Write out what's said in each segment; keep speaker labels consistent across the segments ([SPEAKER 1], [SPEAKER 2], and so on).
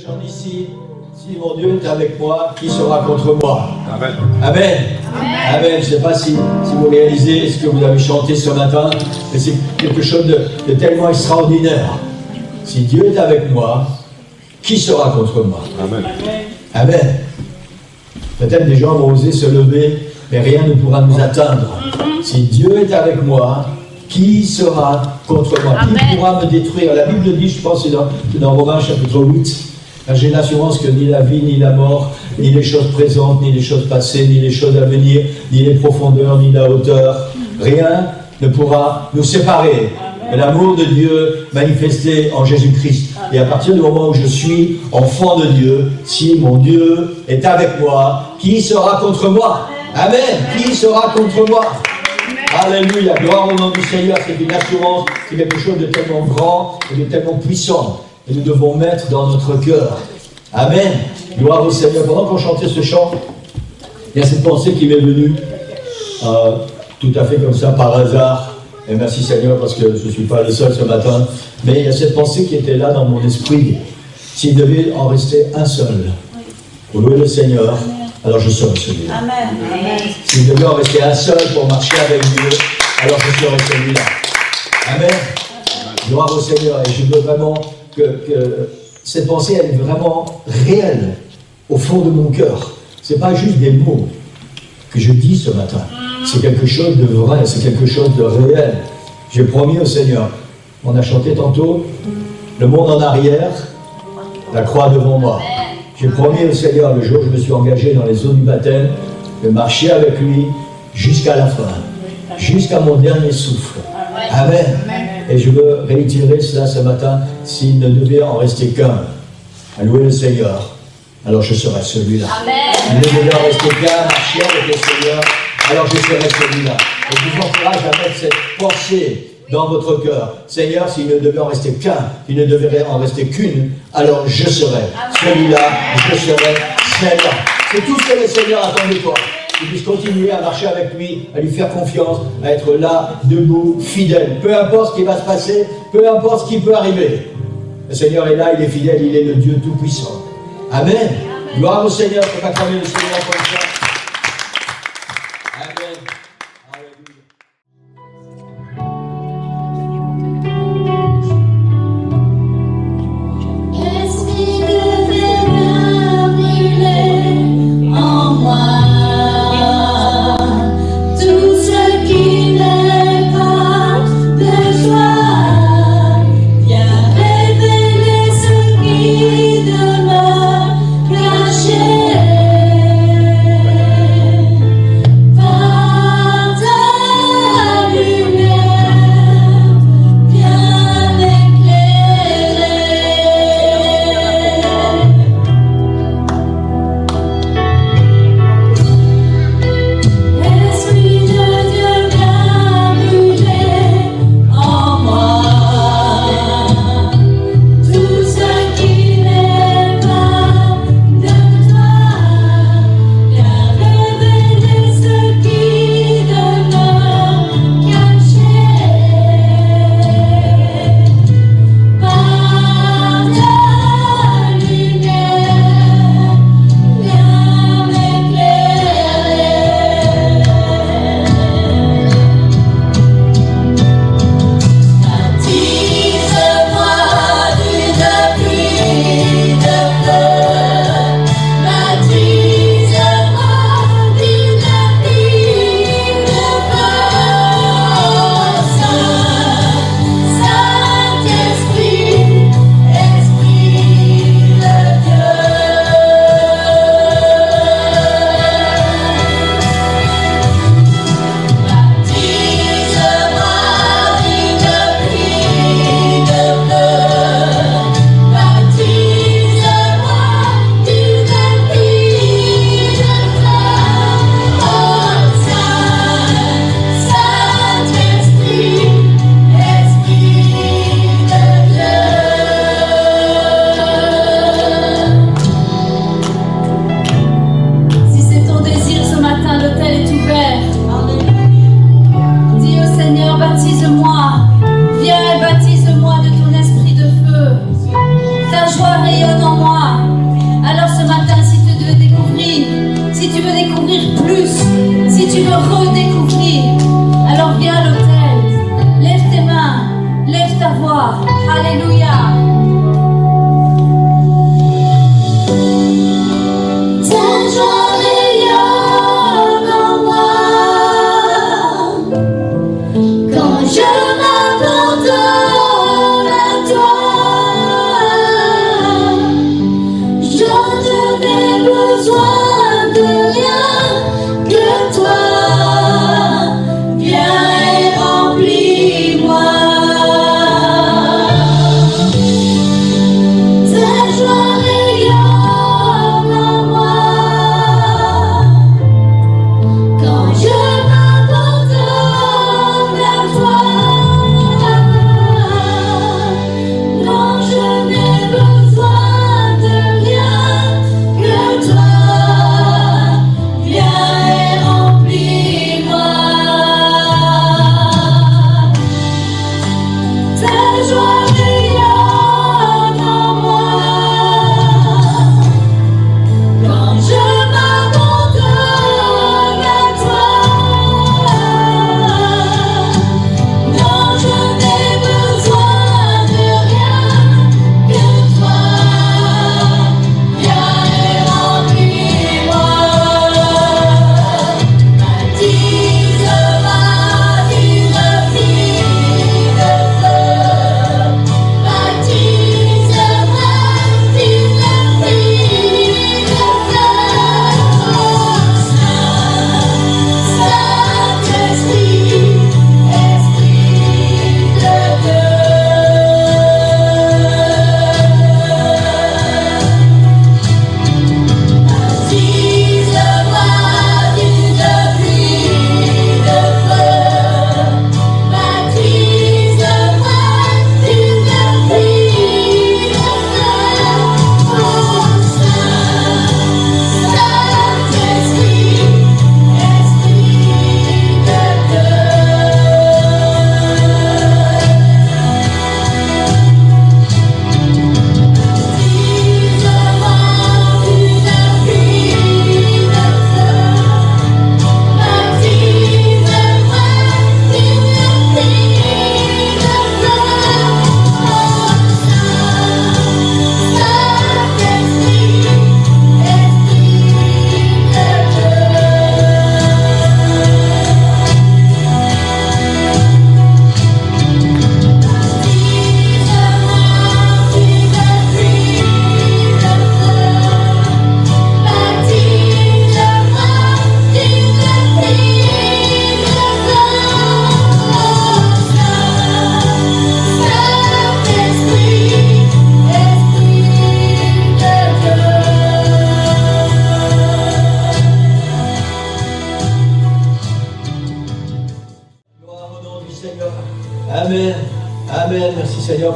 [SPEAKER 1] chante ici, si mon Dieu est avec moi, qui sera contre moi?
[SPEAKER 2] Amen.
[SPEAKER 1] Amen. Amen. Je ne sais pas si vous réalisez ce que vous avez chanté ce matin, mais c'est quelque chose de tellement extraordinaire. Si Dieu est avec moi, qui sera contre moi?
[SPEAKER 2] Amen.
[SPEAKER 1] Amen. Peut-être des gens vont oser se lever, mais rien ne pourra nous atteindre. Si Dieu est avec moi, qui sera contre moi? Qui pourra me détruire? La Bible dit, je pense, c'est dans Romains chapitre 8, j'ai l'assurance que ni la vie, ni la mort, ni les choses présentes, ni les choses passées, ni les choses à venir, ni les profondeurs, ni la hauteur, rien ne pourra nous séparer de l'amour de Dieu manifesté en Jésus-Christ. Et à partir du moment où je suis enfant de Dieu, si mon Dieu est avec moi, qui sera contre moi? Amen. Qui sera contre moi? Alléluia, gloire au nom du Seigneur. C'est une assurance, c'est quelque chose de tellement grand et de tellement puissant. Et nous devons mettre dans notre cœur. Amen. Gloire au Seigneur. Pendant qu'on chantait ce chant, il y a cette pensée qui m'est venue, tout à fait comme ça, par hasard. Et merci Seigneur, parce que je ne suis pas le seul ce matin. Mais il y a cette pensée qui était là dans mon esprit. S'il devait en rester un seul, pour louer le Seigneur, alors je serai celui-là.
[SPEAKER 3] Amen.
[SPEAKER 1] S'il devait en rester un seul pour marcher avec Dieu, alors je serai celui-là. Amen. Gloire au Seigneur. Et je veux vraiment que cette pensée, elle est vraiment réelle, au fond de mon cœur. Ce n'est pas juste des mots que je dis ce matin. C'est quelque chose de vrai, c'est quelque chose de réel. J'ai promis au Seigneur, on a chanté tantôt, le monde en arrière, la croix devant moi. J'ai promis au Seigneur, le jour où je me suis engagé dans les eaux du baptême, de marcher avec lui jusqu'à la fin, jusqu'à mon dernier souffle. Amen. Et je veux réitérer cela ce matin, s'il ne devait en rester qu'un, à louer le Seigneur, alors je serai celui-là. S'il ne devait en rester qu'un, à marcher avec le Seigneur, alors je serai celui-là. Et je vous encourage à mettre cette pensée dans votre cœur. Seigneur, s'il ne devait en rester qu'un, il ne devait en rester qu'une, alors je serai celui-là, je serai celle-là. C'est tout ce que le Seigneur attend de toi. Tu puisses continuer à marcher avec lui, à lui faire confiance, à être là, debout, fidèle. Peu importe ce qui va se passer, peu importe ce qui peut arriver. Le Seigneur est là, il est fidèle, il est le Dieu Tout-Puissant. Amen. Gloire au Seigneur, pour acclamer le Seigneur comme ça. Amen. Alléluia.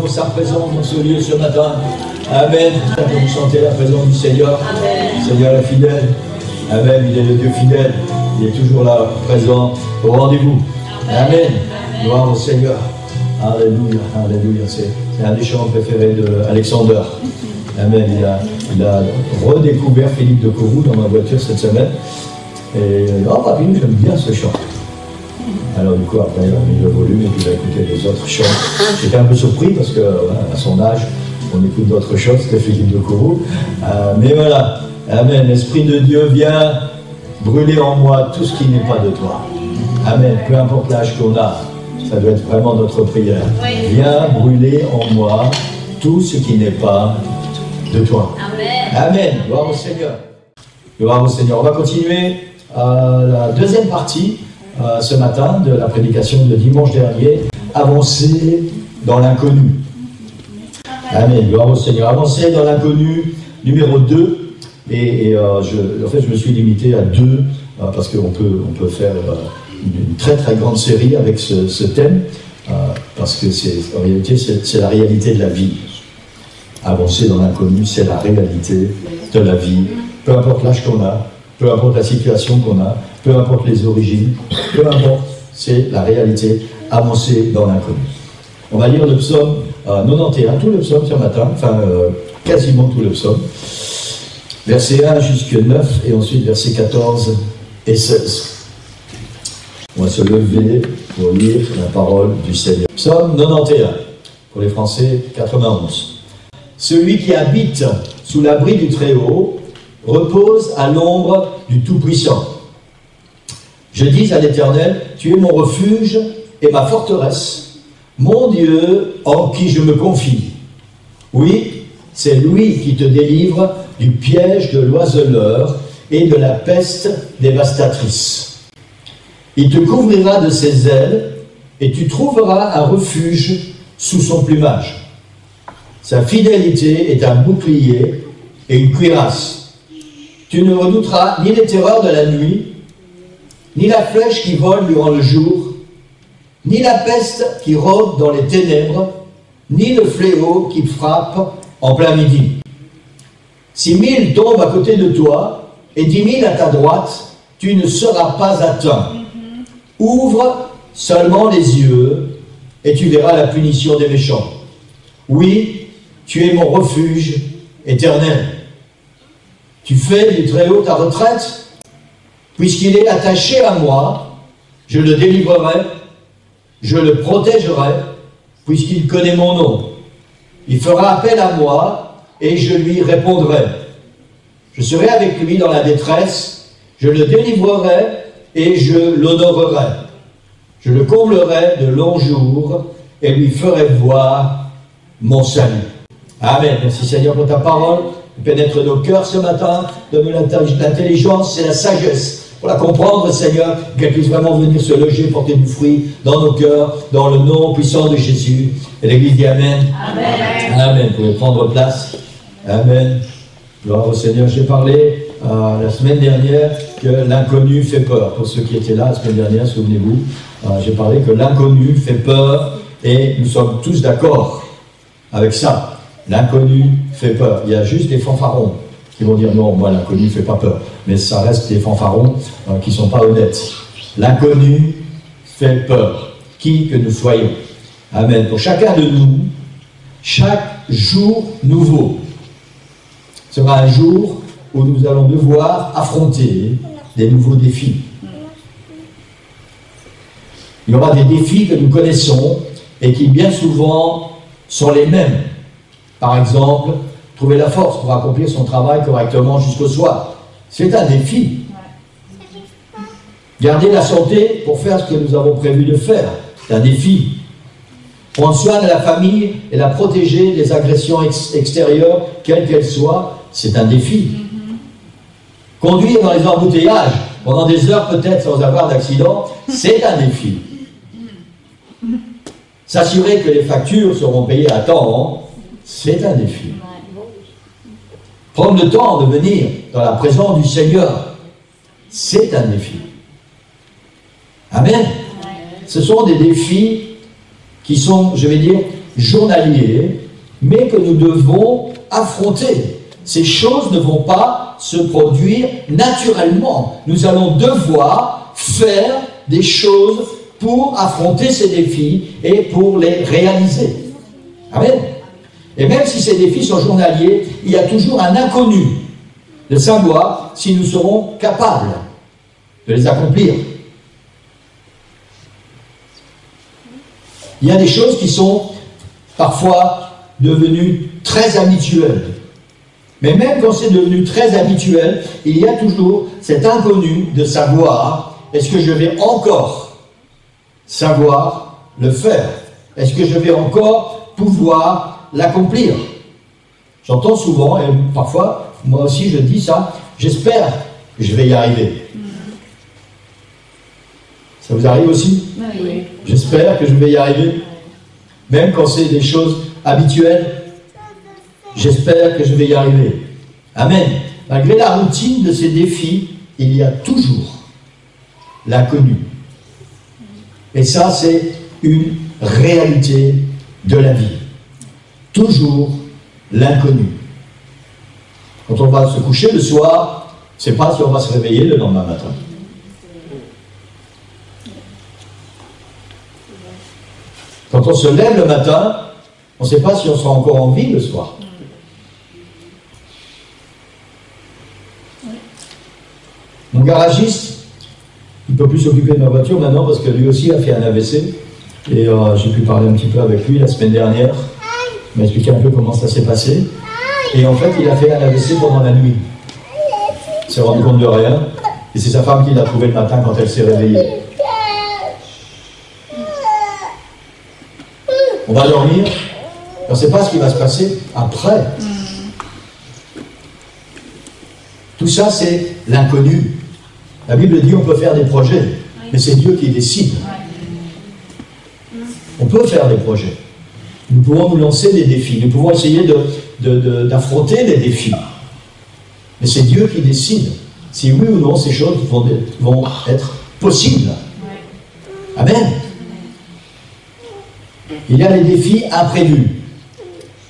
[SPEAKER 1] pour sa présence dans ce lieu ce matin. Amen. Que vous sentez la présence du Seigneur. Le Seigneur est fidèle. Amen. Il est le Dieu fidèle. Il est toujours là, présent, au rendez-vous. Amen. Gloire au Seigneur. Alléluia. Alléluia. C'est un des chants préférés d'Alexander. Amen. Il a redécouvert Philippe de Courroux dans ma voiture cette semaine. Et papy, j'aime bien ce chant. Alors du coup, après, il a mis le volume et puis il a écouté les autres chants. J'étais un peu surpris parce que, à son âge, on écoute d'autres choses que Philippe de Courroux. Mais voilà. Amen. L'Esprit de Dieu vient brûler en moi tout ce qui n'est pas de toi. Amen. Peu importe l'âge qu'on a, ça doit être vraiment notre prière. Viens brûler en moi tout ce qui n'est pas de toi. Amen. Amen. Gloire au Seigneur. Gloire au Seigneur. On va continuer la deuxième partie ce matin de la prédication de dimanche dernier. Avancer dans l'inconnu. Amen. Gloire au Seigneur. Avancer dans l'inconnu, numéro 2. Et en fait, je me suis limité à 2 parce qu'on peut faire une très très grande série avec ce thème parce que en réalité, c'est la réalité de la vie. Avancer dans l'inconnu, c'est la réalité de la vie. Peu importe l'âge qu'on a, peu importe la situation qu'on a, peu importe les origines, peu importe, c'est la réalité. Avancer dans l'inconnu. On va lire le psaume 91, tout le psaume ce matin, enfin quasiment tout le psaume. Verset 1 jusqu'à 9 et ensuite versets 14 et 16. On va se lever pour lire la parole du Seigneur. Psaume 91, pour les Français 91. Celui qui habite sous l'abri du Très-Haut repose à l'ombre du Tout-Puissant. Je dis à l'Éternel, tu es mon refuge et ma forteresse, mon Dieu en qui je me confie. Oui, c'est lui qui te délivre du piège de l'oiseleur et de la peste dévastatrice. Il te couvrira de ses ailes et tu trouveras un refuge sous son plumage. Sa fidélité est un bouclier et une cuirasse. Tu ne redouteras ni les terreurs de la nuit, ni la flèche qui vole durant le jour, ni la peste qui rôde dans les ténèbres, ni le fléau qui frappe en plein midi. 6 000 tombent à côté de toi et 10 000 à ta droite, tu ne seras pas atteint. Ouvre seulement les yeux et tu verras la punition des méchants. Oui, tu es mon refuge éternel. Tu fais du Très-Haut ta retraite, puisqu'il est attaché à moi, je le délivrerai, je le protégerai, puisqu'il connaît mon nom. Il fera appel à moi, et je lui répondrai. Je serai avec lui dans la détresse, je le délivrerai et je l'honorerai. Je le comblerai de longs jours et lui ferai voir mon salut. Amen. Merci Seigneur pour ta parole. Pénètre nos cœurs ce matin, donne-nous l'intelligence et la sagesse pour la comprendre, Seigneur, qu'elle puisse vraiment venir se loger, porter du fruit dans nos cœurs, dans le nom puissant de Jésus. Et l'Église dit Amen. Amen. Amen. Vous pouvez prendre place. Amen. Gloire au Seigneur. J'ai parlé la semaine dernière que l'inconnu fait peur. Pour ceux qui étaient là la semaine dernière, souvenez-vous, j'ai parlé que l'inconnu fait peur et nous sommes tous d'accord avec ça. L'inconnu fait peur. Il y a juste des fanfarons qui vont dire non, moi l'inconnu ne fait pas peur. Mais ça reste des fanfarons qui ne sont pas honnêtes. L'inconnu fait peur, qui que nous soyons. Amen. Pour chacun de nous, chaque jour nouveau sera un jour où nous allons devoir affronter des nouveaux défis. Il y aura des défis que nous connaissons et qui bien souvent sont les mêmes. Par exemple, trouver la force pour accomplir son travail correctement jusqu'au soir. C'est un défi. Garder la santé pour faire ce que nous avons prévu de faire. C'est un défi. Prendre soin de la famille et la protéger des agressions extérieures, quelles qu'elles soient, c'est un défi. Conduire dans les embouteillages pendant des heures peut-être sans avoir d'accident, c'est un défi. S'assurer que les factures seront payées à temps, c'est un défi. Prendre le temps de venir dans la présence du Seigneur, c'est un défi. Amen. Ce sont des défis qui sont, je vais dire, journalier, mais que nous devons affronter. Ces choses ne vont pas se produire naturellement. Nous allons devoir faire des choses pour affronter ces défis et pour les réaliser. Amen. Et même si ces défis sont journaliers, il y a toujours un inconnu de savoir si nous serons capables de les accomplir. Il y a des choses qui sont parfois devenues très habituelles. Mais même quand c'est devenu très habituel, il y a toujours cet inconnu de savoir, est-ce que je vais encore savoir le faire? Est-ce que je vais encore pouvoir l'accomplir? J'entends souvent, et parfois, moi aussi je dis ça, j'espère que je vais y arriver. Ça vous arrive aussi? Oui. J'espère que je vais y arriver. Même quand c'est des choses habituelles, j'espère que je vais y arriver. Amen. Malgré la routine de ces défis, il y a toujours l'inconnu. Et ça, c'est une réalité de la vie. Toujours l'inconnu. Quand on va se coucher le soir, on ne sait pas si on va se réveiller le lendemain matin. Quand on se lève le matin, on ne sait pas si on sera encore en vie le soir. Mon garagiste, il ne peut plus s'occuper de ma voiture maintenant parce que lui aussi a fait un AVC. Et j'ai pu parler un petit peu avec lui la semaine dernière. Il m'a expliqué un peu comment ça s'est passé. Et en fait, il a fait un AVC pendant la nuit. Il s'est rendu compte de rien. Et c'est sa femme qui l'a trouvé le matin quand elle s'est réveillée. On va dormir. On ne sait pas ce qui va se passer après. Tout ça, c'est l'inconnu. La Bible dit qu'on peut faire des projets, mais c'est Dieu qui décide. On peut faire des projets. Nous pouvons nous lancer des défis. Nous pouvons essayer d'affronter des défis. Mais c'est Dieu qui décide si oui ou non ces choses vont être possibles. Amen. Il y a les défis imprévus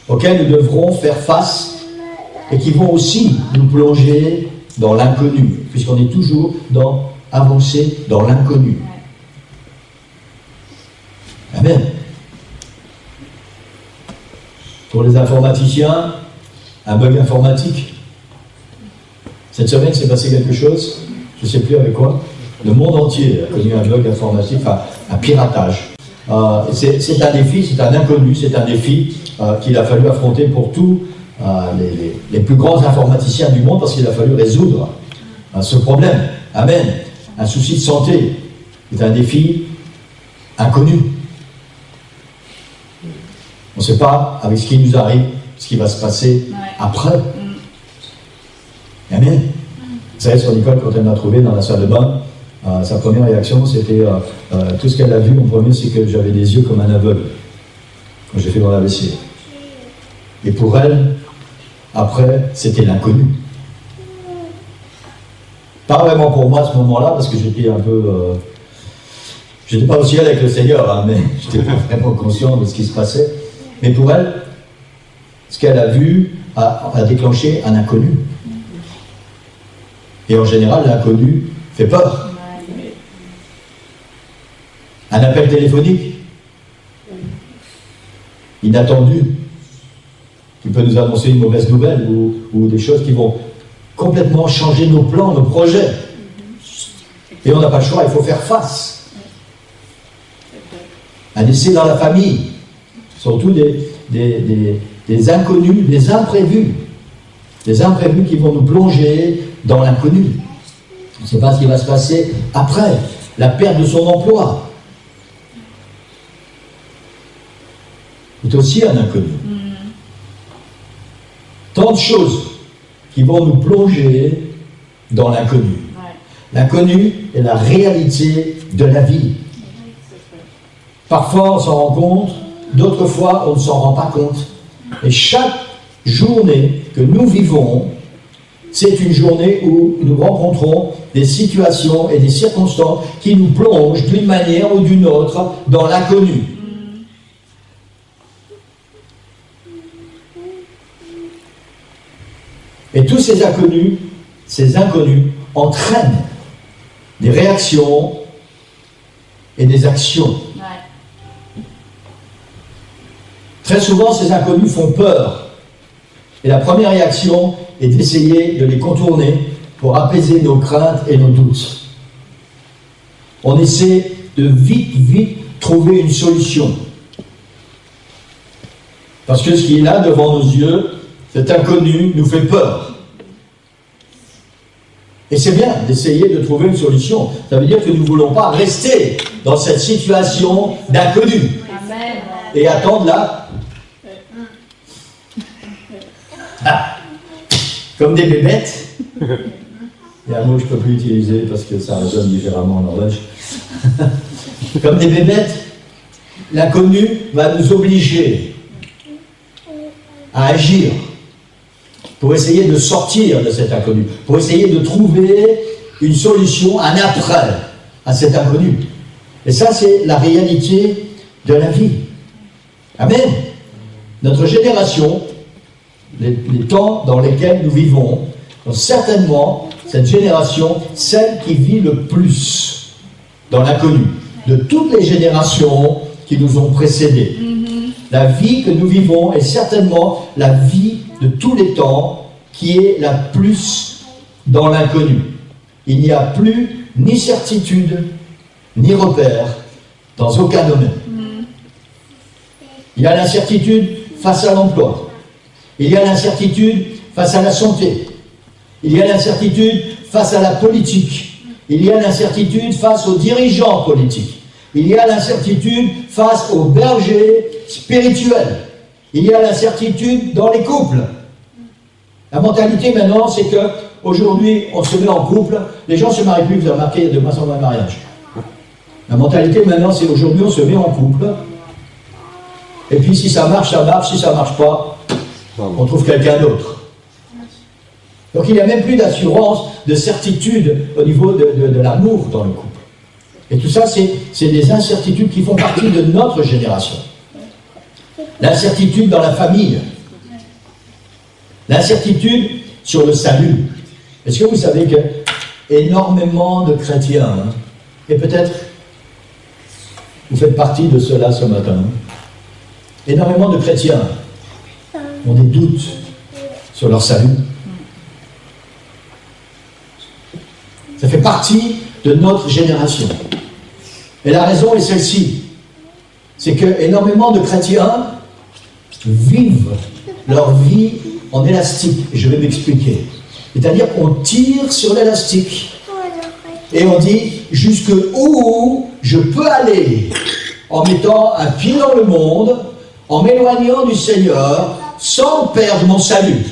[SPEAKER 1] auxquels nous devrons faire face et qui vont aussi nous plonger dans l'inconnu, puisqu'on est toujours avancé dans l'inconnu. Amen. Pour les informaticiens, un bug informatique. Cette semaine, s'est passé quelque chose, je ne sais plus avec quoi. Le monde entier a connu un bug informatique, enfin, un piratage. C'est un défi, c'est un inconnu, c'est un défi qu'il a fallu affronter pour tous les plus grands informaticiens du monde, parce qu'il a fallu résoudre ce problème. Amen. Un souci de santé est un défi inconnu. On ne sait pas, avec ce qui nous arrive, ce qui va se passer après. Amen. Vous savez, sur Nicole, quand elle m'a trouvé dans la salle de bain, sa première réaction, c'était tout ce qu'elle a vu en premier, c'est que j'avais des yeux comme un aveugle quand j'ai fait mon AVC. Et pour elle, après, c'était l'inconnu. Pas vraiment pour moi à ce moment-là, parce que j'étais un peu... j'étais pas au ciel avec le Seigneur, hein, mais j'étais pas vraiment conscient de ce qui se passait. Mais pour elle, ce qu'elle a vu a déclenché un inconnu. Et en général, l'inconnu fait peur. Un appel téléphonique inattendu qui peut nous annoncer une mauvaise nouvelle ou des choses qui vont complètement changer nos plans, nos projets. Et on n'a pas le choix, il faut faire face. Un décès dans la famille, surtout des inconnus, des imprévus qui vont nous plonger dans l'inconnu. On ne sait pas ce qui va se passer après, la perte de son emploi. C'est aussi un inconnu. Tant de choses qui vont nous plonger dans l'inconnu. L'inconnu est la réalité de la vie. Parfois on s'en rend compte, d'autres fois on ne s'en rend pas compte. Et chaque journée que nous vivons, c'est une journée où nous rencontrons des situations et des circonstances qui nous plongent d'une manière ou d'une autre dans l'inconnu. Et tous ces inconnus entraînent des réactions et des actions.
[SPEAKER 2] Ouais.
[SPEAKER 1] Très souvent, ces inconnus font peur. Et la première réaction est d'essayer de les contourner pour apaiser nos craintes et nos doutes. On essaie de vite trouver une solution. Parce que ce qui est là devant nos yeux, cet inconnu nous fait peur. Et c'est bien d'essayer de trouver une solution. Ça veut dire que nous ne voulons pas rester dans cette situation d'inconnu.
[SPEAKER 2] Amen.
[SPEAKER 1] Et attendre là. Ah, comme des bébêtes. Il y a un mot que je ne peux plus utiliser parce que ça résonne différemment en Norvège. Comme des bébêtes, l'inconnu va nous obliger à agir pour essayer de sortir de cet inconnu, pour essayer de trouver une solution, un après à cet inconnu. Et ça, c'est la réalité de la vie. Amen. Notre génération, les temps dans lesquels nous vivons, sont certainement cette génération, celle qui vit le plus dans l'inconnu, de toutes les générations qui nous ont précédés. La vie que nous vivons est certainement la vie de tous les temps qui est la plus dans l'inconnu. Il n'y a plus ni certitude, ni repère dans aucun domaine. Il y a l'incertitude face à l'emploi. Il y a l'incertitude face à la santé. Il y a l'incertitude face à la politique. Il y a l'incertitude face aux dirigeants politiques. Il y a l'incertitude face aux bergers spirituels. Il y a l'incertitude dans les couples. La mentalité maintenant, c'est que aujourd'hui, on se met en couple, les gens ne se marient plus, vous avez remarqué, il y a de moins en moins de mariages. La mentalité maintenant, c'est aujourd'hui, on se met en couple, et puis si ça marche, si ça ne marche pas, on trouve quelqu'un d'autre. Donc il n'y a même plus d'assurance, de certitude au niveau de l'amour dans le couple. Et tout ça, c'est des incertitudes qui font partie de notre génération. L'incertitude dans la famille. L'incertitude sur le salut. Est-ce que vous savez que énormément de chrétiens, et peut-être vous faites partie de cela ce matin, énormément de chrétiens ont des doutes sur leur salut. Ça fait partie de notre génération. Et la raison est celle-ci. C'est que énormément de chrétiens vivent leur vie en élastique. Et je vais m'expliquer. C'est-à-dire qu'on tire sur l'élastique. Et on dit jusqu'où je peux aller en mettant un pied dans le monde, en m'éloignant du Seigneur, sans perdre mon salut.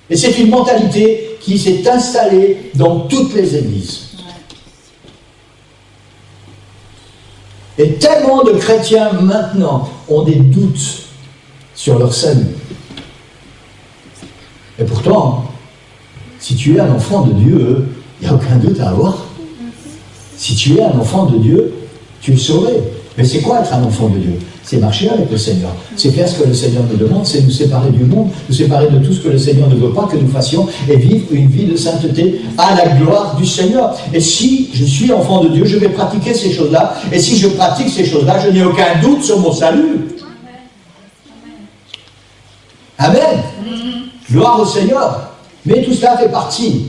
[SPEAKER 1] Et c'est une mentalité qui s'est installée dans toutes les églises. Et tellement de chrétiens maintenant ont des doutes sur leur salut. Et pourtant, si tu es un enfant de Dieu, il n'y a aucun doute à avoir. Si tu es un enfant de Dieu, tu es sauvé. Mais c'est quoi être un enfant de Dieu? C'est marcher avec le Seigneur. C'est faire ce que le Seigneur nous demande, c'est nous séparer du monde, nous séparer de tout ce que le Seigneur ne veut pas que nous fassions et vivre une vie de sainteté à la gloire du Seigneur. Et si je suis enfant de Dieu, je vais pratiquer ces choses-là. Et si je pratique ces choses-là, je n'ai aucun doute sur mon salut. Amen. Gloire au Seigneur. Mais tout cela fait partie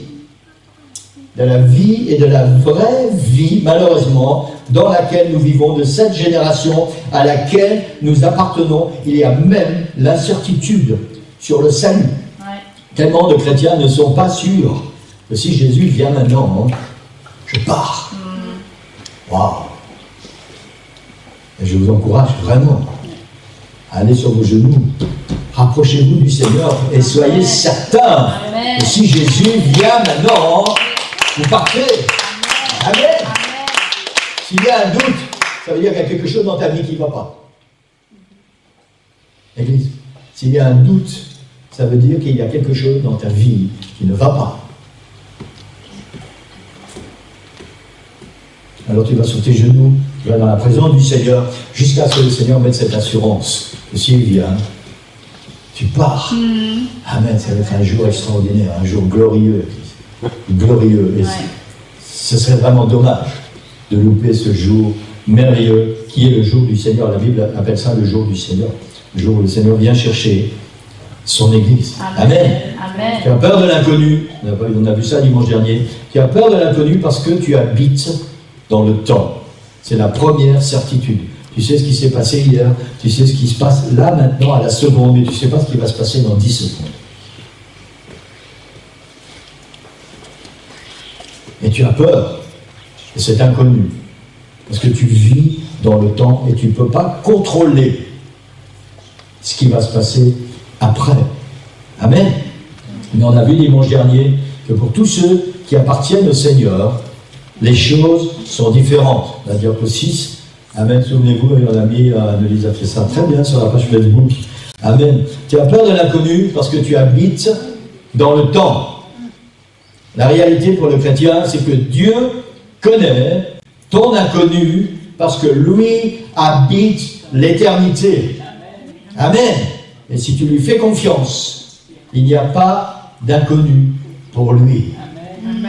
[SPEAKER 1] de la vie et de la vraie vie, malheureusement, dans laquelle nous vivons, de cette génération à laquelle nous appartenons. Il y a même l'incertitude sur le salut. Ouais. Tellement de chrétiens ne sont pas sûrs que si Jésus vient maintenant, je pars. Waouh! Et je vous encourage vraiment à aller sur vos genoux. Rapprochez-vous du Seigneur et soyez certains que si Jésus vient maintenant, vous partez. Amen. Amen. S'il y a un doute, ça veut dire qu'il y a quelque chose dans ta vie qui ne va pas. Église, s'il y a un doute, ça veut dire qu'il y a quelque chose dans ta vie qui ne va pas. Alors tu vas sur tes genoux, tu vas dans la présence du Seigneur, jusqu'à ce que le Seigneur mette cette assurance que s'il vient, tu pars. Amen, ça va être un jour extraordinaire, un jour glorieux. Glorieux. Et ce serait vraiment dommage de louper ce jour merveilleux qui est le jour du Seigneur. La Bible appelle ça le jour du Seigneur. Le jour où le Seigneur vient chercher son Église. Amen. Amen. Tu as peur de l'inconnu. On a vu ça dimanche dernier. Tu as peur de l'inconnu parce que tu habites dans le temps. C'est la première certitude. Tu sais ce qui s'est passé hier, tu sais ce qui se passe là maintenant à la seconde, mais tu ne sais pas ce qui va se passer dans 10 secondes. Et tu as peur de cet inconnu, parce que tu vis dans le temps et tu ne peux pas contrôler ce qui va se passer après. Amen. Mais on a vu dimanche dernier que pour tous ceux qui appartiennent au Seigneur, les choses sont différentes. La diapo 6, Amen, souvenez-vous, on a mis, Annelise a fait ça très bien sur la page Facebook. Amen. Tu as peur de l'inconnu parce que tu habites dans le temps. La réalité pour le chrétien, c'est que Dieu connaît ton inconnu parce que lui habite l'éternité. Amen. Et si tu lui fais confiance, il n'y a pas d'inconnu pour lui.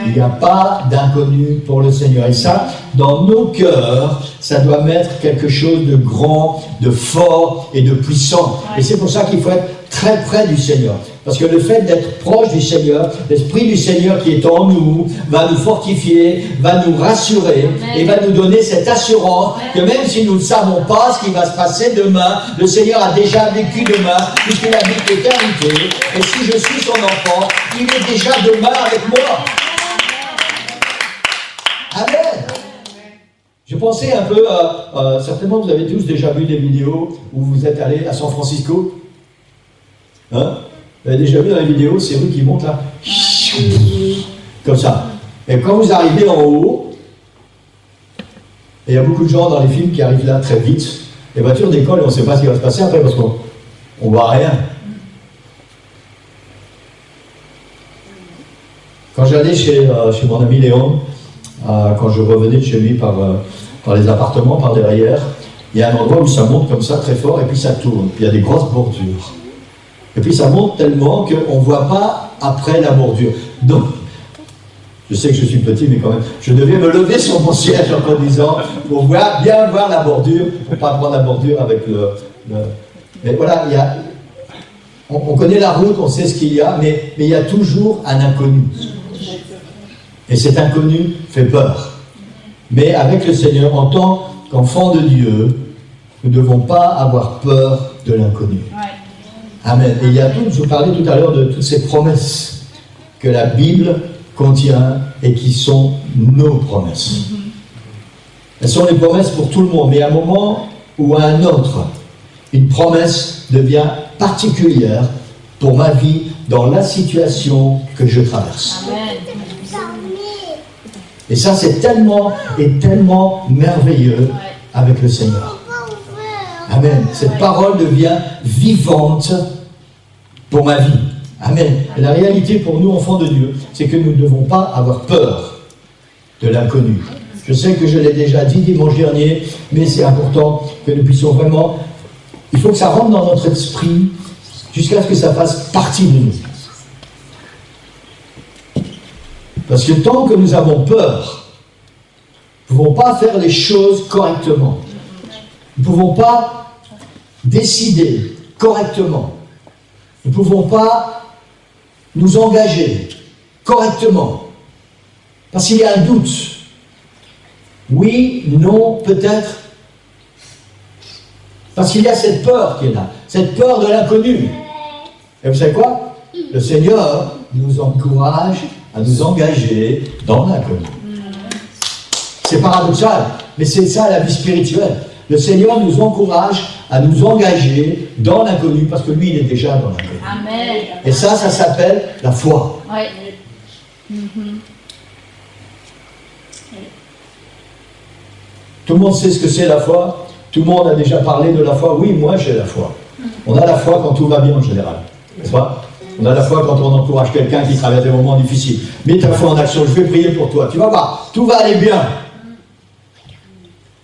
[SPEAKER 1] Il n'y a pas d'inconnu pour le Seigneur. Et ça, dans nos cœurs, ça doit mettre quelque chose de grand, de fort et de puissant. Et c'est pour ça qu'il faut être très près du Seigneur. Parce que le fait d'être proche du Seigneur, l'Esprit du Seigneur qui est en nous, va nous fortifier, va nous rassurer et va nous donner cette assurance que même si nous ne savons pas ce qui va se passer demain, le Seigneur a déjà vécu demain, puisqu'il habite l'éternité. Et si je suis son enfant, il est déjà demain avec moi. Amen. Je pensais un peu à... certainement, vous avez tous déjà vu des vidéos où vous êtes allés à San Francisco. Hein? Vous avez déjà vu dans les vidéos ces rues qui montent là, comme ça. Et quand vous arrivez en haut, et il y a beaucoup de gens dans les films qui arrivent là très vite, les voitures décollent et on ne sait pas ce qui va se passer après parce qu'on ne voit rien. Quand j'allais chez mon ami Léon, quand je revenais de chez lui par les appartements, par derrière, il y a un endroit où ça monte comme ça très fort et puis ça tourne. Puis il y a des grosses bordures. Et puis ça monte tellement qu'on ne voit pas après la bordure. Donc, je sais que je suis petit, mais quand même, je devais me lever sur mon siège en me disant, pour bien voir la bordure, pour ne pas prendre la bordure avec le... Mais voilà, on connaît la route, on sait ce qu'il y a, mais il y a toujours un inconnu. Et cet inconnu fait peur. Mais avec le Seigneur, en tant qu'enfant de Dieu, nous ne devons pas avoir peur de l'inconnu. Amen. Et il y a tout, je vous parlais tout à l'heure de toutes ces promesses que la Bible contient et qui sont nos promesses. Elles sont les promesses pour tout le monde, mais à un moment ou à un autre, une promesse devient particulière pour ma vie dans la situation que je traverse. Amen. Et ça, c'est tellement et tellement merveilleux avec le Seigneur. Amen. Cette parole devient vivante pour ma vie. Amen. Et la réalité pour nous, enfants de Dieu, c'est que nous ne devons pas avoir peur de l'inconnu. Je sais que je l'ai déjà dit dimanche dernier, mais c'est important que nous puissions vraiment... Il faut que ça rentre dans notre esprit jusqu'à ce que ça fasse partie de nous. Parce que tant que nous avons peur, nous ne pouvons pas faire les choses correctement. Nous ne pouvons pas décider correctement. Nous ne pouvons pas nous engager correctement. Parce qu'il y a un doute. Oui, non, peut-être. Parce qu'il y a cette peur qui est là. Cette peur de l'inconnu. Et vous savez quoi? Le Seigneur nous encourage à nous engager dans l'inconnu. C'est paradoxal, mais c'est ça la vie spirituelle. Le Seigneur nous encourage à nous engager dans l'inconnu parce que lui, il est déjà dans l'inconnu. Amen. Et ça s'appelle la foi. Ouais. Tout le monde sait ce que c'est la foi. Tout le monde a déjà parlé de la foi. Oui, moi j'ai la foi. On a la foi quand tout va bien en général. N'est-ce pas? On a la foi quand on encourage quelqu'un qui traverse des moments difficiles. Mets ta foi en action, je vais prier pour toi. Tu vas voir, tout va aller bien.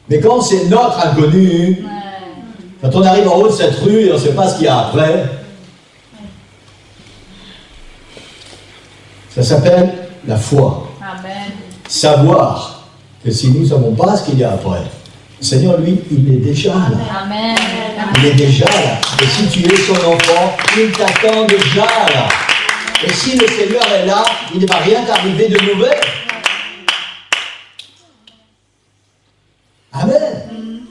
[SPEAKER 1] Mais quand c'est notre inconnu, quand on arrive en haut de cette rue et on ne sait pas ce qu'il y a après, Ça s'appelle la foi.
[SPEAKER 2] Amen.
[SPEAKER 1] Savoir que si nous ne savons pas ce qu'il y a après, le Seigneur, lui, il est déjà là.
[SPEAKER 2] Amen.
[SPEAKER 1] Il est déjà là. Et si tu es son enfant, il t'attend déjà là. Et si le Seigneur est là, il ne va rien t'arriver de mauvais. Amen.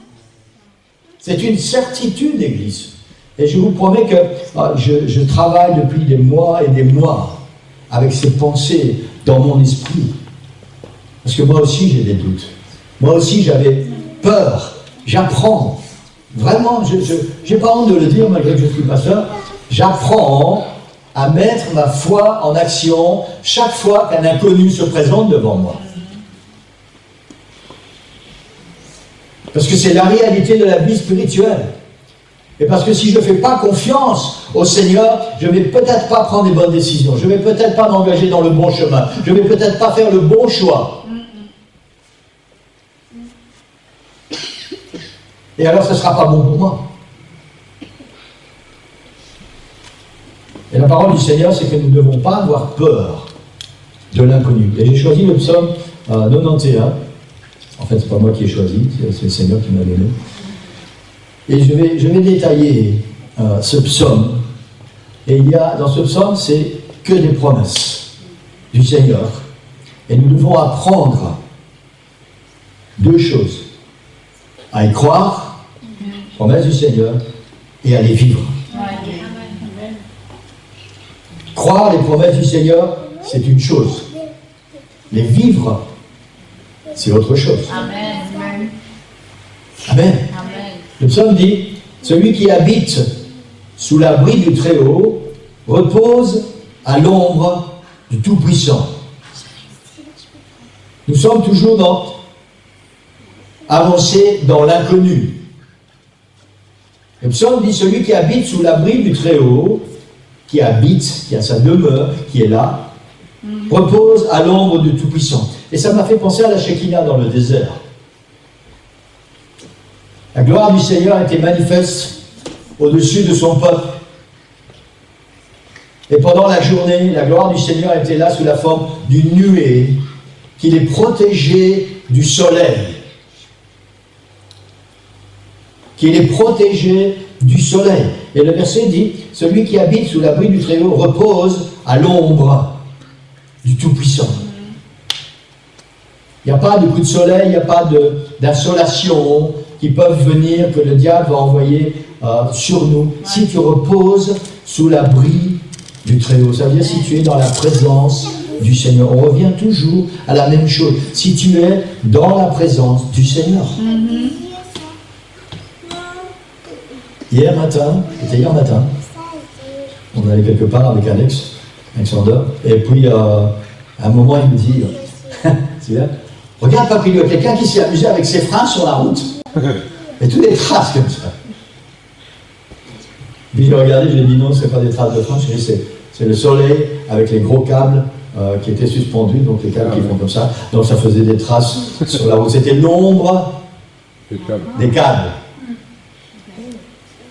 [SPEAKER 1] C'est une certitude, Église. Et je vous promets que je travaille depuis des mois et des mois avec ces pensées dans mon esprit. Parce que moi aussi j'ai des doutes. Moi aussi j'avais peur. J'apprends. Vraiment, je n'ai pas honte de le dire malgré que je suis pasteur. J'apprends à mettre ma foi en action chaque fois qu'un inconnu se présente devant moi. Parce que c'est la réalité de la vie spirituelle. Et parce que si je ne fais pas confiance au Seigneur, je ne vais peut-être pas prendre les bonnes décisions. Je ne vais peut-être pas m'engager dans le bon chemin. Je ne vais peut-être pas faire le bon choix. Et alors ce ne sera pas bon pour moi. Et la parole du Seigneur, c'est que nous ne devons pas avoir peur de l'inconnu. Et j'ai choisi le psaume 91. En fait, ce n'est pas moi qui ai choisi, c'est le Seigneur qui m'a donné. Et je vais détailler ce psaume. Et il y a, dans ce psaume, c'est que des promesses du Seigneur. Et nous devons apprendre deux choses. À y croire, promesses du Seigneur, et à les vivre. Croire les promesses du Seigneur, c'est une chose. Les vivre, c'est autre chose.
[SPEAKER 2] Amen.
[SPEAKER 1] Amen. Le psaume dit, celui qui habite sous l'abri du Très-Haut repose à l'ombre du Tout-Puissant. Nous sommes toujours avancés dans l'inconnu. Le psaume dit, celui qui habite sous l'abri du Très-Haut, qui habite, qui a sa demeure, qui est là, repose à l'ombre du Tout-Puissant. Et ça m'a fait penser à la Shekinah dans le désert. La gloire du Seigneur était manifeste au-dessus de son peuple. Et pendant la journée, la gloire du Seigneur était là sous la forme d'une nuée qui les protégeait du soleil. Qui les protégeait du soleil. Et le verset dit, celui qui habite sous l'abri du Très-Haut repose à l'ombre du Tout-Puissant. Il n'y a pas de coup de soleil, il n'y a pas d'insolation qui peuvent venir, que le diable va envoyer sur nous. Si tu reposes sous l'abri du Très-Haut, ça veut dire si tu es dans la présence du Seigneur. On revient toujours à la même chose. Si tu es dans la présence du Seigneur. Hier matin, c'était hier matin, on allait quelque part avec Alexander, et puis à un moment il me dit, c'est bien, regarde papy, il y a quelqu'un qui s'est amusé avec ses freins sur la route. Et toutes des traces comme ça. Puis j'ai regardé, je lui ai dit non, ce n'est pas des traces de frein, je lui ai dit c'est le soleil avec les gros câbles qui étaient suspendus, donc les câbles qui font comme ça, donc ça faisait des traces sur la route. C'était l'ombre des câbles.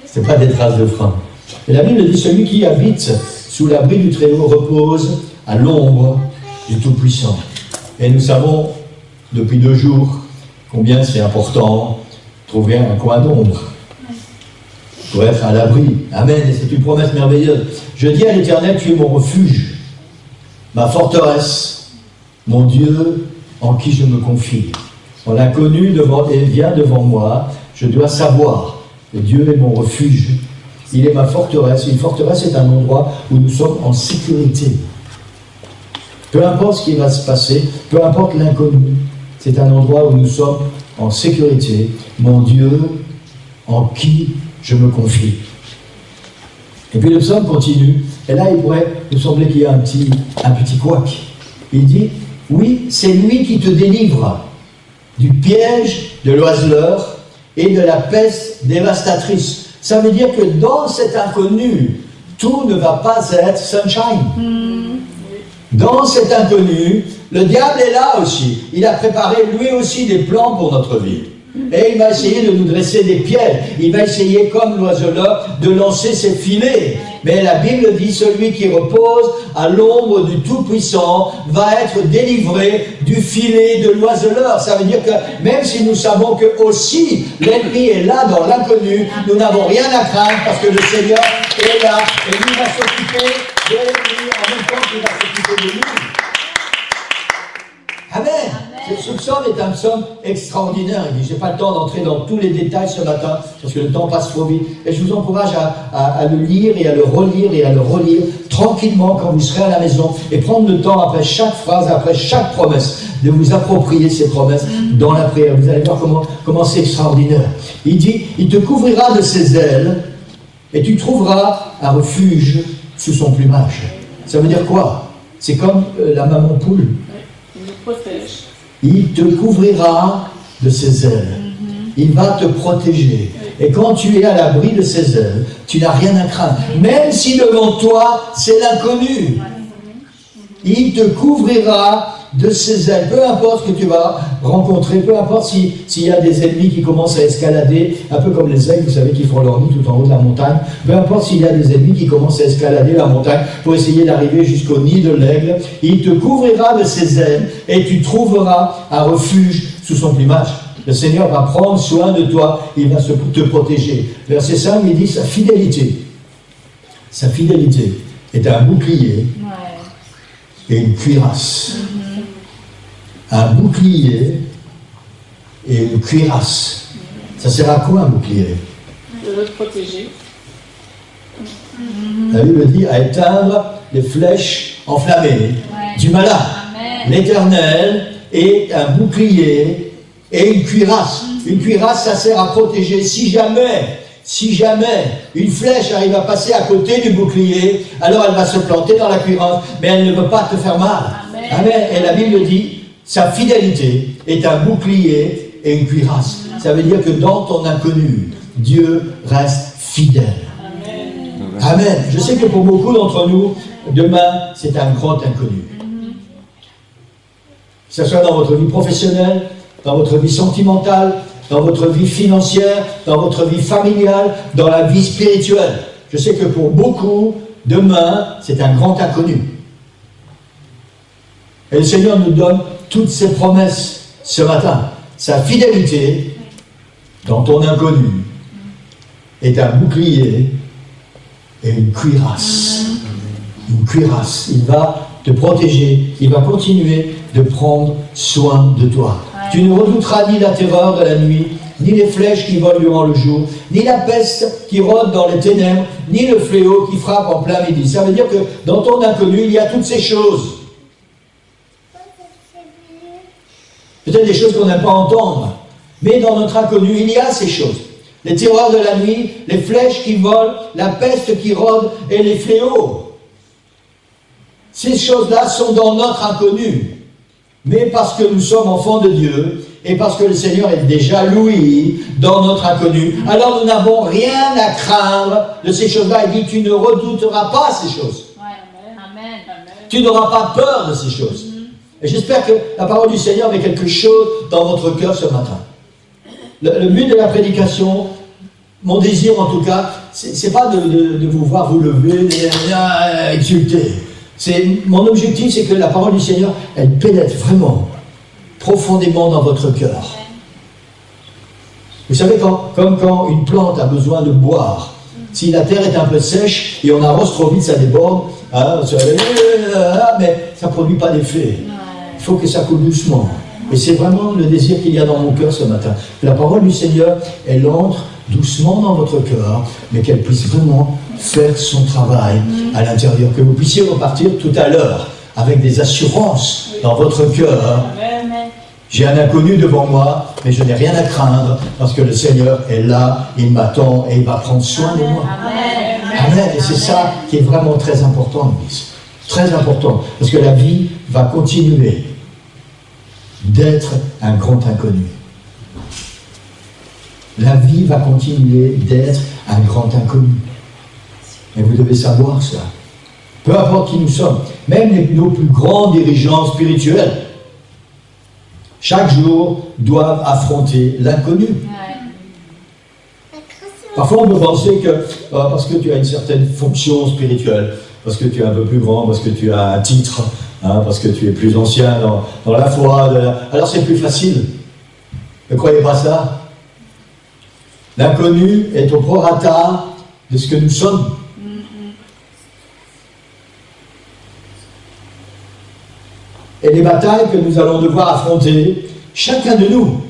[SPEAKER 1] Ce n'est pas des traces de frein. Et la Bible dit, celui qui habite sous l'abri du Très-Haut repose à l'ombre du Tout-Puissant. Et nous savons depuis 2 jours combien c'est important de trouver un coin d'ombre pour être à l'abri. Amen. Et c'est une promesse merveilleuse. Je dis à l'Éternel, tu es mon refuge, ma forteresse, mon Dieu en qui je me confie. Quand l'inconnu vient devant moi, je dois savoir que Dieu est mon refuge. Il est ma forteresse. Une forteresse est un endroit où nous sommes en sécurité. Peu importe ce qui va se passer, peu importe l'inconnu, c'est un endroit où nous sommes en sécurité. Mon Dieu en qui je me confie. Et puis le psaume continue. Et là, il pourrait nous sembler qu'il y a un petit couac. Il dit, oui, c'est lui qui te délivre du piège de l'oiseleur et de la peste dévastatrice. Ça veut dire que dans cet inconnu, tout ne va pas être sunshine. Dans cet inconnu, le diable est là aussi. Il a préparé lui aussi des plans pour notre vie. Et il va essayer de nous dresser des pièges. Il va essayer, comme l'oiseleur, de lancer ses filets. Mais la Bible dit, celui qui repose à l'ombre du Tout-Puissant va être délivré du filet de l'oiseleur. Ça veut dire que même si nous savons que aussi l'ennemi est là dans l'inconnu, nous n'avons rien à craindre parce que le Seigneur est là et lui va s'occuper de l'ennemi en même temps qu'il va s'occuper de nous. Amen. Ce psaume est un psaume extraordinaire. Je n'ai pas le temps d'entrer dans tous les détails ce matin, parce que le temps passe trop vite. Et je vous encourage à le lire et à le relire et à le relire tranquillement quand vous serez à la maison, et prendre le temps après chaque phrase, après chaque promesse, de vous approprier ces promesses dans la prière. Vous allez voir comment c'est extraordinaire. Il dit, il te couvrira de ses ailes, et tu trouveras un refuge sous son plumage. Ça veut dire quoi? C'est comme la maman poule. Il te couvrira de ses ailes. Il va te protéger. Et quand tu es à l'abri de ses ailes, tu n'as rien à craindre. Même si devant toi, c'est l'inconnu. Il te couvrira de ses ailes. Peu importe ce que tu vas rencontrer, peu importe s'il y a des ennemis qui commencent à escalader, un peu comme les aigles, vous savez, qui font leur nid tout en haut de la montagne. Peu importe s'il y a des ennemis qui commencent à escalader la montagne pour essayer d'arriver jusqu'au nid de l'aigle, il te couvrira de ses ailes et tu trouveras un refuge sous son plumage. Le Seigneur va prendre soin de toi, il va te protéger. Verset 5, il dit sa fidélité. Sa fidélité est un bouclier et une cuirasse. Un bouclier et une cuirasse. Ça sert à quoi un bouclier?
[SPEAKER 2] De le protéger.
[SPEAKER 1] La Bible dit à éteindre les flèches enflammées du malin. L'Éternel est un bouclier et une cuirasse. Une cuirasse, ça sert à protéger. Si jamais une flèche arrive à passer à côté du bouclier, alors elle va se planter dans la cuirasse, mais elle ne veut pas te faire mal. Amen. Et la Bible dit, sa fidélité est un bouclier et une cuirasse. Ça veut dire que dans ton inconnu, Dieu reste fidèle. Amen. Je sais que pour beaucoup d'entre nous, demain, c'est un grand inconnu. Que ce soit dans votre vie professionnelle, dans votre vie sentimentale, dans votre vie financière, dans votre vie familiale, dans la vie spirituelle. Je sais que pour beaucoup, demain, c'est un grand inconnu. Et le Seigneur nous donne toutes ses promesses ce matin. Sa fidélité dans ton inconnu est un bouclier et une cuirasse. Une cuirasse. Il va te protéger. Il va continuer de prendre soin de toi. Tu ne redouteras ni la terreur de la nuit, ni les flèches qui volent durant le jour, ni la peste qui rôde dans les ténèbres, ni le fléau qui frappe en plein midi. Ça veut dire que dans ton inconnu, il y a toutes ces choses. Peut-être des choses qu'on n'aime pas entendre, mais dans notre inconnu, il y a ces choses. Les terreurs de la nuit, les flèches qui volent, la peste qui rôde et les fléaux. Ces choses-là sont dans notre inconnu. Mais parce que nous sommes enfants de Dieu, et parce que le Seigneur est déjà loué dans notre inconnu, alors nous n'avons rien à craindre de ces choses-là. Il dit, tu ne redouteras pas ces choses.
[SPEAKER 2] Amen.
[SPEAKER 1] Tu n'auras pas peur de ces choses. Et j'espère que la parole du Seigneur met quelque chose dans votre cœur ce matin. Le but de la prédication, mon désir en tout cas, c'est pas de vous voir vous lever et exulter. Mon objectif, c'est que la parole du Seigneur, elle pénètre vraiment, profondément dans votre cœur. Vous savez, comme quand une plante a besoin de boire, si la terre est un peu sèche et on arrose trop vite, ça déborde, hein, mais ça ne produit pas d'effet. Il faut que ça coule doucement. Et c'est vraiment le désir qu'il y a dans mon cœur ce matin. Que la parole du Seigneur, elle entre doucement dans votre cœur, mais qu'elle puisse vraiment faire son travail à l'intérieur. Que vous puissiez repartir tout à l'heure avec des assurances dans votre cœur. J'ai un inconnu devant moi, mais je n'ai rien à craindre parce que le Seigneur est là, il m'attend et il va prendre soin de moi. Amen. Et c'est ça qui est vraiment très important, Église. Très important, parce que la vie va continuer d'être un grand inconnu. La vie va continuer d'être un grand inconnu. Et vous devez savoir ça. Peu importe qui nous sommes, même nos plus grands dirigeants spirituels. chaque jour, doivent affronter l'inconnu. Parfois, on peut penser que parce que tu as une certaine fonction spirituelle, parce que tu es un peu plus grand, parce que tu as un titre, hein, parce que tu es plus ancien dans la foi, alors c'est plus facile. Ne croyez pas ça. L'inconnu est au prorata de ce que nous sommes. Et les batailles que nous allons devoir affronter, chacun de nous,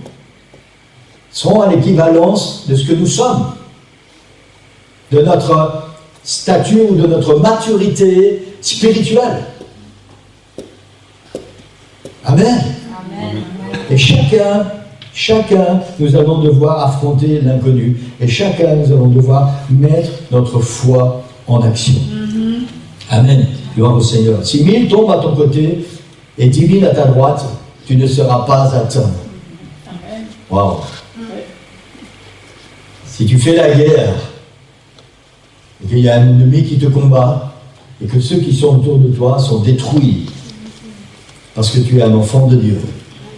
[SPEAKER 1] seront à l'équivalence de ce que nous sommes, de notre statut ou de notre maturité spirituelle. Amen. Amen. Et chacun, nous allons devoir affronter l'inconnu. Et chacun, nous allons devoir mettre notre foi en action. Amen. Gloire au Seigneur. Si 1000 tombent à ton côté et 10 000 à ta droite, tu ne seras pas atteint. Waouh. Si tu fais la guerre, et qu'il y a un ennemi qui te combat, et que ceux qui sont autour de toi sont détruits, parce que tu es un enfant de Dieu,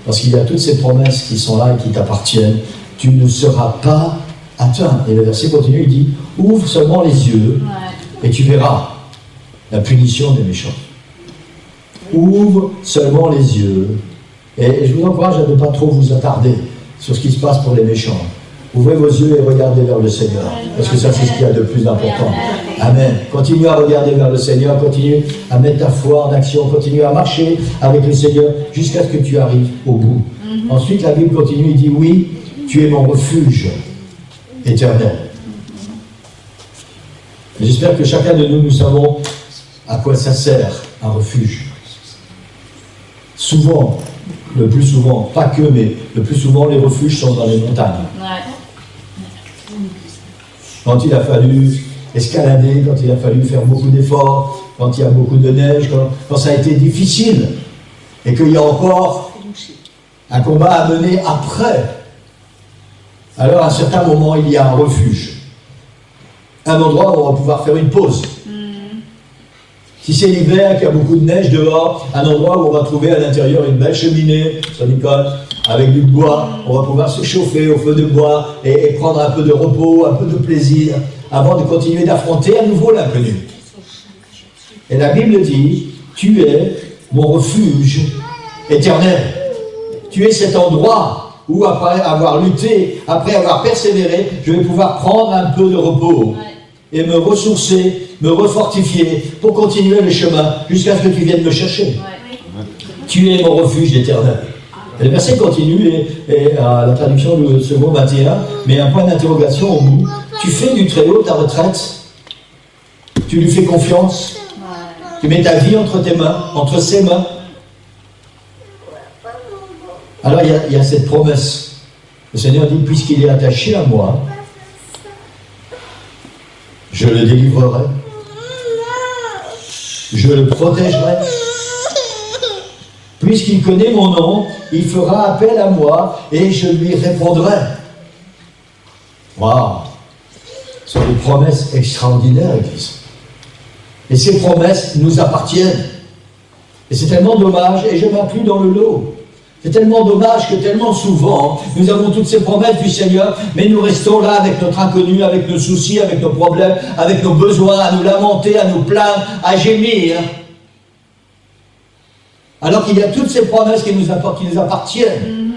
[SPEAKER 1] parce qu'il y a toutes ces promesses qui sont là et qui t'appartiennent, tu ne seras pas atteint. Et le verset continue, il dit, ouvre seulement les yeux, et tu verras la punition des méchants. Ouvre seulement les yeux. Et je vous encourage à ne pas trop vous attarder sur ce qui se passe pour les méchants. Ouvrez vos yeux et regardez vers le Seigneur. Parce que ça, c'est ce qu'il y a de plus important. Amen. Continue à regarder vers le Seigneur. Continue à mettre ta foi en action. Continue à marcher avec le Seigneur jusqu'à ce que tu arrives au bout. Ensuite, la Bible continue. Il dit, oui, tu es mon refuge éternel. J'espère que chacun de nous, nous savons à quoi ça sert un refuge. Souvent, le plus souvent, pas que, mais le plus souvent, les refuges sont dans les montagnes. Quand il a fallu escalader, quand il a fallu faire beaucoup d'efforts, quand il y a beaucoup de neige, quand ça a été difficile, et qu'il y a encore un combat à mener après, alors à un certain moment, il y a un refuge. Un endroit où on va pouvoir faire une pause. Si c'est l'hiver, qu'il y a beaucoup de neige dehors, un endroit où on va trouver à l'intérieur une belle cheminée, ça Nicole, avec du bois, on va pouvoir se chauffer au feu de bois et prendre un peu de repos, un peu de plaisir, avant de continuer d'affronter à nouveau l'inconnu. Et la Bible dit, tu es mon refuge éternel. Tu es cet endroit où après avoir lutté, après avoir persévéré, je vais pouvoir prendre un peu de repos et me ressourcer, me refortifier pour continuer le chemin jusqu'à ce que tu viennes me chercher. Tu es mon refuge éternel. Et le verset continue et à la traduction du second 21, mais un point d'interrogation au bout. Tu fais du Très-Haut ta retraite, tu lui fais confiance, tu mets ta vie entre tes mains, entre ses mains. Alors il y a cette promesse. Le Seigneur dit, puisqu'il est attaché à moi, je le délivrerai, je le protégerai. Puisqu'il connaît mon nom, il fera appel à moi et je lui répondrai. Waouh! Ce sont des promesses extraordinaires, Église. Et ces promesses nous appartiennent. Et c'est tellement dommage, et je m'inclus dans le lot. C'est tellement dommage que tellement souvent, nous avons toutes ces promesses du Seigneur, mais nous restons là avec notre inconnu, avec nos soucis, avec nos problèmes, avec nos besoins, à nous lamenter, à nous plaindre, à gémir. Alors qu'il y a toutes ces promesses qui nous appartiennent.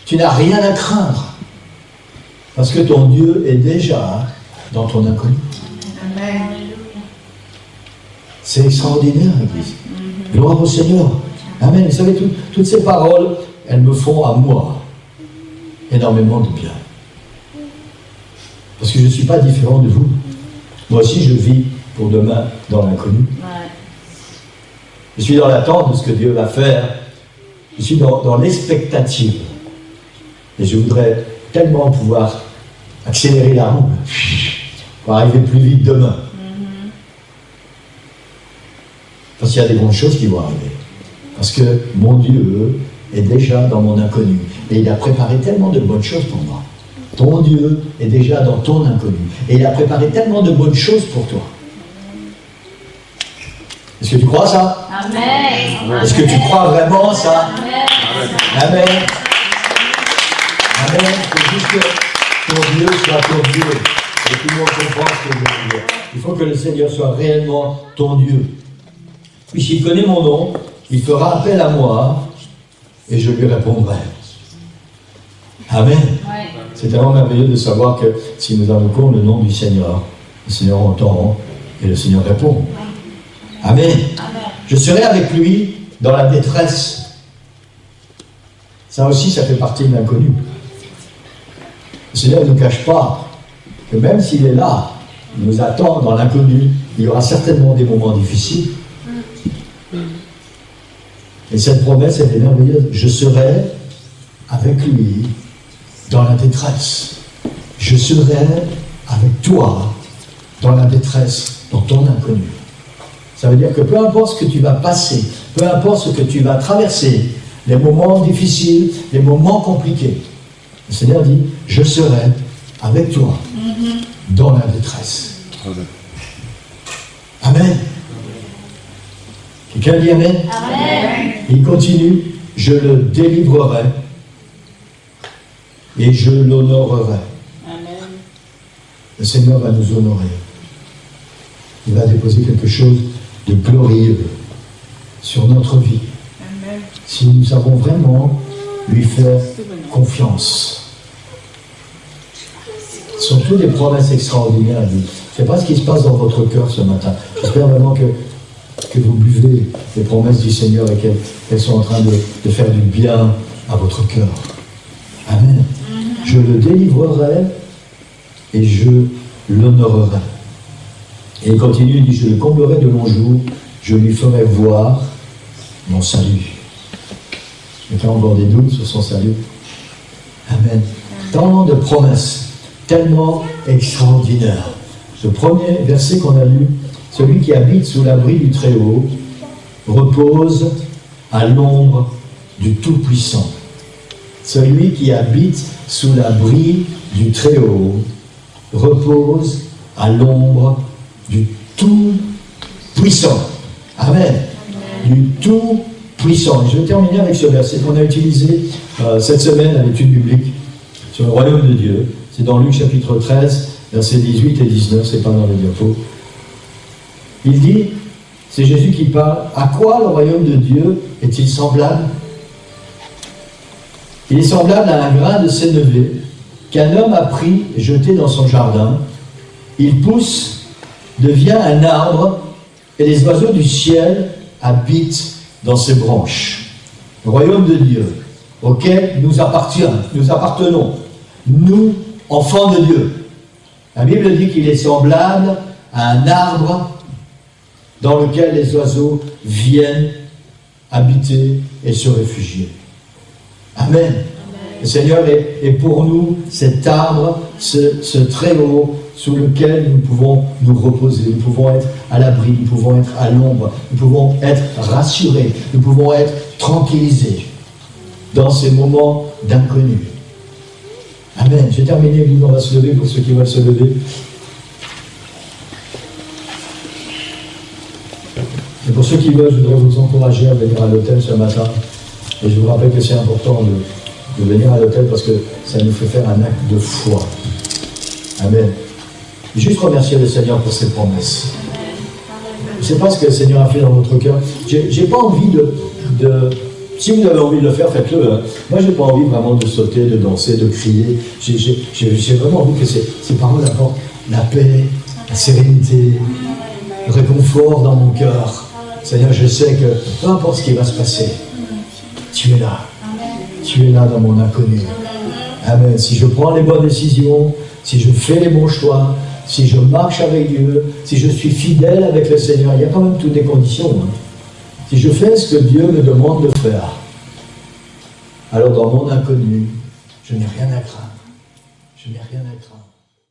[SPEAKER 1] Tu n'as rien à craindre. Parce que ton Dieu est déjà dans ton inconnu.
[SPEAKER 2] Amen.
[SPEAKER 1] C'est extraordinaire, Église. Gloire au Seigneur. Amen. Vous savez, toutes ces paroles, elles me font à moi énormément de bien. Parce que je ne suis pas différent de vous. Moi aussi, je vis pour demain dans l'inconnu. Je suis dans l'attente de ce que Dieu va faire. Je suis dans l'expectative. Et je voudrais tellement pouvoir accélérer la roue pour arriver plus vite demain. Parce qu'il y a des bonnes choses qui vont arriver. Parce que mon Dieu est déjà dans mon inconnu. Et il a préparé tellement de bonnes choses pour moi. Ton Dieu est déjà dans ton inconnu. Et il a préparé tellement de bonnes choses pour toi. Est-ce que tu crois ça?
[SPEAKER 2] Amen.
[SPEAKER 1] Est-ce que tu crois vraiment ça?
[SPEAKER 2] Amen.
[SPEAKER 1] Amen. Amen. Il faut juste que ton Dieu soit ton Dieu. Et tout le monde comprend ce que je veux dire. Il faut que le Seigneur soit réellement ton Dieu. Puisqu'il connaît mon nom, il fera appel à moi et je lui répondrai. Amen.
[SPEAKER 2] Ouais.
[SPEAKER 1] C'est tellement merveilleux de savoir que si nous invoquons le nom du Seigneur, le Seigneur entend et le Seigneur répond. Amen.
[SPEAKER 2] Amen.
[SPEAKER 1] Je serai avec lui dans la détresse. Ça aussi, ça fait partie de l'inconnu. Le Seigneur ne nous cache pas que même s'il est là, il nous attend dans l'inconnu, il y aura certainement des moments difficiles. Et cette promesse, elle est merveilleuse. Je serai avec lui dans la détresse. Je serai avec toi dans la détresse, dans ton inconnu. Ça veut dire que peu importe ce que tu vas passer, peu importe ce que tu vas traverser, les moments difficiles, les moments compliqués, le Seigneur dit, je serai avec toi dans la détresse. Amen. Quelqu'un dit Amen?
[SPEAKER 2] Amen.
[SPEAKER 1] Il continue, je le délivrerai et je l'honorerai.
[SPEAKER 2] Amen.
[SPEAKER 1] Le Seigneur va nous honorer. Il va déposer quelque chose de glorieux sur notre vie.
[SPEAKER 2] Amen.
[SPEAKER 1] Si nous savons vraiment lui faire confiance. Ce sont toutes des promesses extraordinaires. Je ne sais pas ce qui se passe dans votre cœur ce matin. J'espère vraiment que vous buvez les promesses du Seigneur et qu'elles sont en train de faire du bien à votre cœur. Amen. Je le délivrerai et je l'honorerai. Et il continue, il dit, je le comblerai de longs jours, je lui ferai voir mon salut. Quelqu'un a encore des doutes sur son salut? Amen. Tant de promesses, tellement extraordinaires. Ce premier verset qu'on a lu, celui qui habite sous l'abri du Très-Haut repose à l'ombre du Tout-Puissant. Celui qui habite sous l'abri du Très-Haut repose à l'ombre du Tout-Puissant. Amen. Du Tout-Puissant. Et je vais terminer avec ce verset qu'on a utilisé cette semaine à l'étude biblique sur le royaume de Dieu. C'est dans Luc chapitre 13, versets 18 et 19, c'est pas dans le diapo. Il dit, c'est Jésus qui parle, à quoi le royaume de Dieu est-il semblable? Il est semblable à un grain de sénévé qu'un homme a pris et jeté dans son jardin. Il pousse, devient un arbre, et les oiseaux du ciel habitent dans ses branches. Le royaume de Dieu, auquel nous appartenons, nous, enfants de Dieu. La Bible dit qu'il est semblable à un arbre dans lequel les oiseaux viennent habiter et se réfugier. Amen. Amen. Le Seigneur est pour nous cet arbre, ce Très-Haut sous lequel nous pouvons nous reposer, nous pouvons être à l'abri, nous pouvons être à l'ombre, nous pouvons être rassurés, nous pouvons être tranquillisés dans ces moments d'inconnu. Amen. J'ai terminé, nous on va se lever pour ceux qui veulent se lever. Et pour ceux qui veulent, je voudrais vous encourager à venir à l'hôtel ce matin. Et je vous rappelle que c'est important de venir à l'hôtel parce que ça nous fait faire un acte de foi. Amen. Juste remercier le Seigneur pour ses promesses. Je ne sais pas ce que le Seigneur a fait dans votre cœur. J'ai pas envie de... Si vous avez envie de le faire, faites-le. Hein. Moi, je n'ai pas envie vraiment de sauter, de danser, de crier. J'ai vraiment envie que ces paroles apportent la paix, la sérénité, le réconfort dans mon cœur. Seigneur, je sais que peu importe ce qui va se passer, tu es là. Tu es là dans mon inconnu. Amen. Si je prends les bonnes décisions, si je fais les bons choix, si je marche avec Dieu, si je suis fidèle avec le Seigneur, il y a quand même toutes les conditions. Hein. Si je fais ce que Dieu me demande de faire, alors dans mon inconnu, je n'ai rien à craindre. Je n'ai rien à craindre.